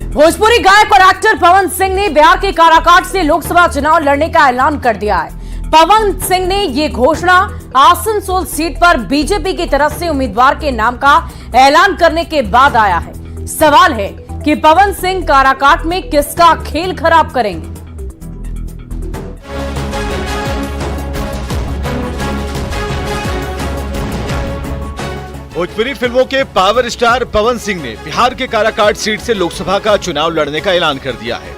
भोजपुरी गायक और एक्टर पवन सिंह ने बिहार के काराकाट से लोकसभा चुनाव लड़ने का ऐलान कर दिया है। पवन सिंह ने ये घोषणा आसनसोल सीट पर बीजेपी की तरफ से उम्मीदवार के नाम का ऐलान करने के बाद आया है। सवाल है कि पवन सिंह काराकाट में किसका खेल खराब करेंगे। भोजपुरी फिल्मों के पावर स्टार पवन सिंह ने बिहार के काराकाट सीट से लोकसभा का चुनाव लड़ने का ऐलान कर दिया है।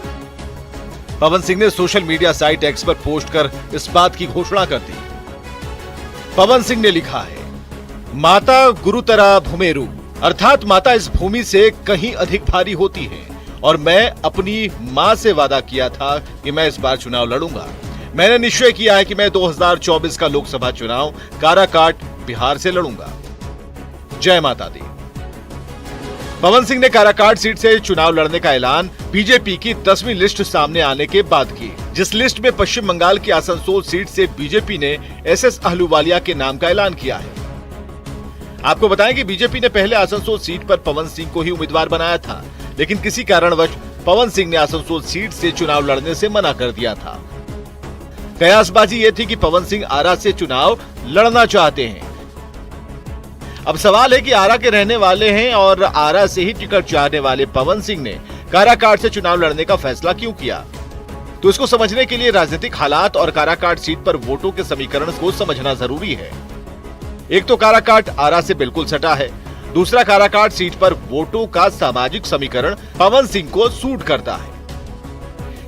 पवन सिंह ने सोशल मीडिया साइट एक्स पर पोस्ट कर इस बात की घोषणा कर दी। पवन सिंह ने लिखा है, माता गुरुतरा भूमेरु, अर्थात माता इस भूमि से कहीं अधिक भारी होती है और मैं अपनी मां से वादा किया था कि मैं इस बार चुनाव लड़ूंगा। मैंने निश्चय किया है कि मैं 2024 का लोकसभा चुनाव काराकाट बिहार से लड़ूंगा। जय माता दी। पवन सिंह ने काराकाट सीट से चुनाव लड़ने का ऐलान बीजेपी की 10वीं लिस्ट सामने आने के बाद की, जिस लिस्ट में पश्चिम बंगाल की आसनसोल सीट से बीजेपी ने एसएस अहलूवालिया के नाम का ऐलान किया है। आपको बताएं कि बीजेपी ने पहले आसनसोल सीट पर पवन सिंह को ही उम्मीदवार बनाया था, लेकिन किसी कारणवश पवन सिंह ने आसनसोल सीट से चुनाव लड़ने से मना कर दिया था। कयासबाजी ये थी कि पवन सिंह आरा से चुनाव लड़ना चाहते हैं। अब सवाल है कि आरा के रहने वाले हैं और आरा से ही टिकट चाहने वाले पवन सिंह ने काराकाट से चुनाव लड़ने का फैसला क्यों किया? तो इसको समझने के लिए राजनीतिक हालात और काराकाट सीट पर वोटों के समीकरण को समझना जरूरी है। एक तो काराकाट आरा से बिल्कुल सटा है, दूसरा काराकाट सीट पर वोटों का सामाजिक समीकरण पवन सिंह को सूट करता है,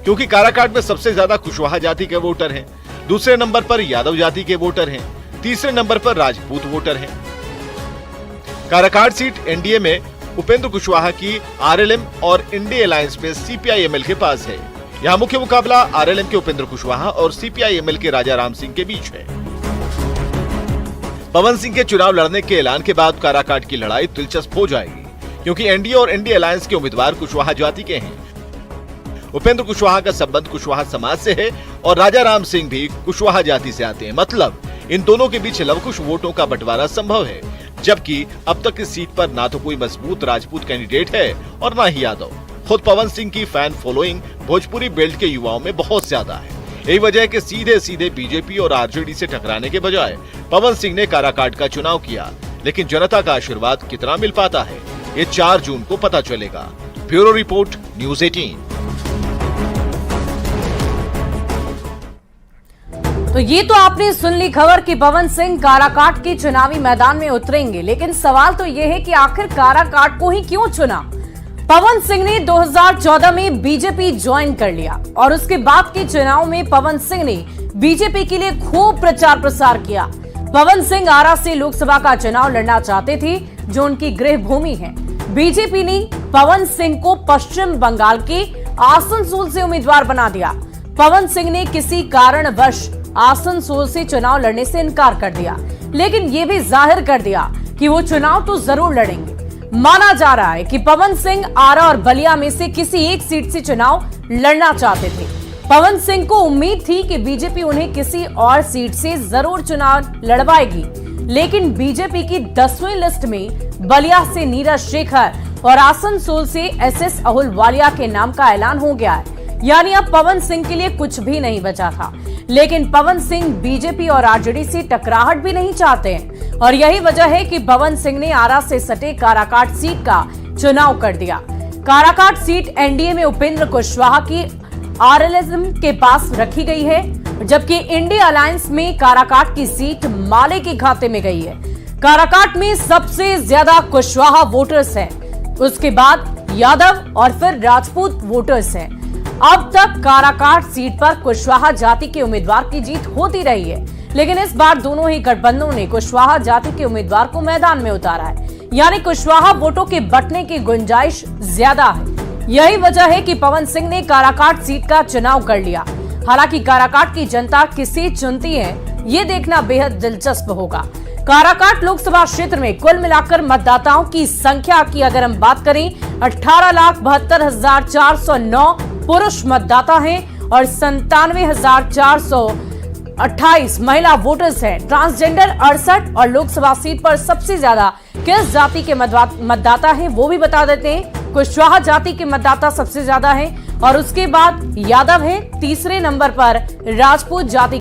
क्योंकि काराकाट में सबसे ज्यादा कुशवाहा जाति के वोटर हैं, दूसरे नंबर पर यादव जाति के वोटर हैं, तीसरे नंबर पर राजपूत वोटर हैं। काराकाट सीट एनडीए में उपेंद्र कुशवाहा की आरएलएम और इंडिया अलायंस में सीपीआई-एमएल के पास है। यहाँ मुख्य मुकाबला आरएलएम के उपेंद्र कुशवाहा और सीपीआई-एमएल के राजा राम सिंह के बीच है। पवन सिंह के चुनाव लड़ने के ऐलान के बाद काराकाट की लड़ाई दिलचस्प हो जाएगी, क्योंकि एनडीए और इंडिया अलायंस के उम्मीदवार कुशवाहा जाति के हैं। उपेंद्र कुशवाहा का संबंध कुशवाहा समाज से है और राजा राम सिंह भी कुशवाहा जाति से आते हैं। मतलब इन दोनों के बीच लवकुश वोटों का बंटवारा संभव है, जबकि अब तक इस सीट पर ना तो कोई मजबूत राजपूत कैंडिडेट है और ना ही यादव। खुद पवन सिंह की फैन फॉलोइंग भोजपुरी बेल्ट के युवाओं में बहुत ज्यादा है। यही वजह है कि सीधे सीधे बीजेपी और आरजेडी से टकराने के बजाय पवन सिंह ने काराकाट का चुनाव किया। लेकिन जनता का आशीर्वाद कितना मिल पाता है, ये 4 जून को पता चलेगा। Bureau report, news 18। तो ये तो आपने सुन ली खबर कि पवन सिंह काराकाट के चुनावी मैदान में उतरेंगे, लेकिन सवाल तो ये है कि आखिर काराकाट को ही क्यों चुना? पवन सिंह ने 2014 में बीजेपी ज्वाइन कर लिया और उसके बाद के चुनाव में पवन सिंह ने बीजेपी के लिए खूब प्रचार प्रसार किया। पवन सिंह आरा से लोकसभा का चुनाव लड़ना चाहते थे, जो उनकी गृह भूमि है। बीजेपी ने पवन सिंह को पश्चिम बंगाल के आसनसोल से उम्मीदवार बना दिया। पवन सिंह ने किसी कारणवश आसनसोल से चुनाव लड़ने से इनकार कर दिया, लेकिन यह भी जाहिर कर दिया कि वो चुनाव तो जरूर लड़ेंगे। माना जा रहा है कि पवन सिंह आरा और बलिया में से किसी एक सीट से चुनाव लड़ना चाहते थे। पवन सिंह को उम्मीद थी कि बीजेपी उन्हें किसी और सीट से जरूर चुनाव लड़वाएगी, लेकिन बीजेपी की 10वीं लिस्ट में बलिया से नीरज शेखर और आसनसोल से एसएस अहलूवालिया के नाम का ऐलान हो गया है। यानी अब पवन सिंह के लिए कुछ भी नहीं बचा था। लेकिन पवन सिंह बीजेपी और आरजेडी से टकराहट भी नहीं चाहते हैं और यही वजह है कि पवन सिंह ने आरा से सटे काराकाट सीट का चुनाव कर दिया। काराकाट सीट एनडीए में उपेंद्र कुशवाहा की आरएलएम के पास रखी गई है, जबकि इंडिया अलायंस में काराकाट की सीट माले के खाते में गई है। काराकाट में सबसे ज्यादा कुशवाहा वोटर्स हैं, उसके बाद यादव और फिर राजपूत वोटर्स हैं। अब तक काराकाट सीट पर कुशवाहा जाति के उम्मीदवार की जीत होती रही है, लेकिन इस बार दोनों ही गठबंधनों ने कुशवाहा जाति के उम्मीदवार को मैदान में उतारा है। यानी कुशवाहा वोटों के बंटने की गुंजाइश ज्यादा है। यही वजह है कि पवन सिंह ने काराकाट सीट का चुनाव कर लिया। हालांकि काराकाट की जनता किसे चुनती है, ये देखना बेहद दिलचस्प होगा। काराकाट लोकसभा क्षेत्र में कुल मिलाकर मतदाताओं की संख्या की अगर हम बात करें, 18,72,409 पुरुष मतदाता हैं और 97,428 महिला वोटर्स हैं। ट्रांसजेंडर 68 और लोकसभा सीट पर सबसे ज्यादा किस जाति के मतदाता हैं वो भी बता देते हैं। कुशवाहा जाति के मतदाता सबसे ज्यादा हैं और उसके बाद यादव है, तीसरे नंबर पर राजपूत जाति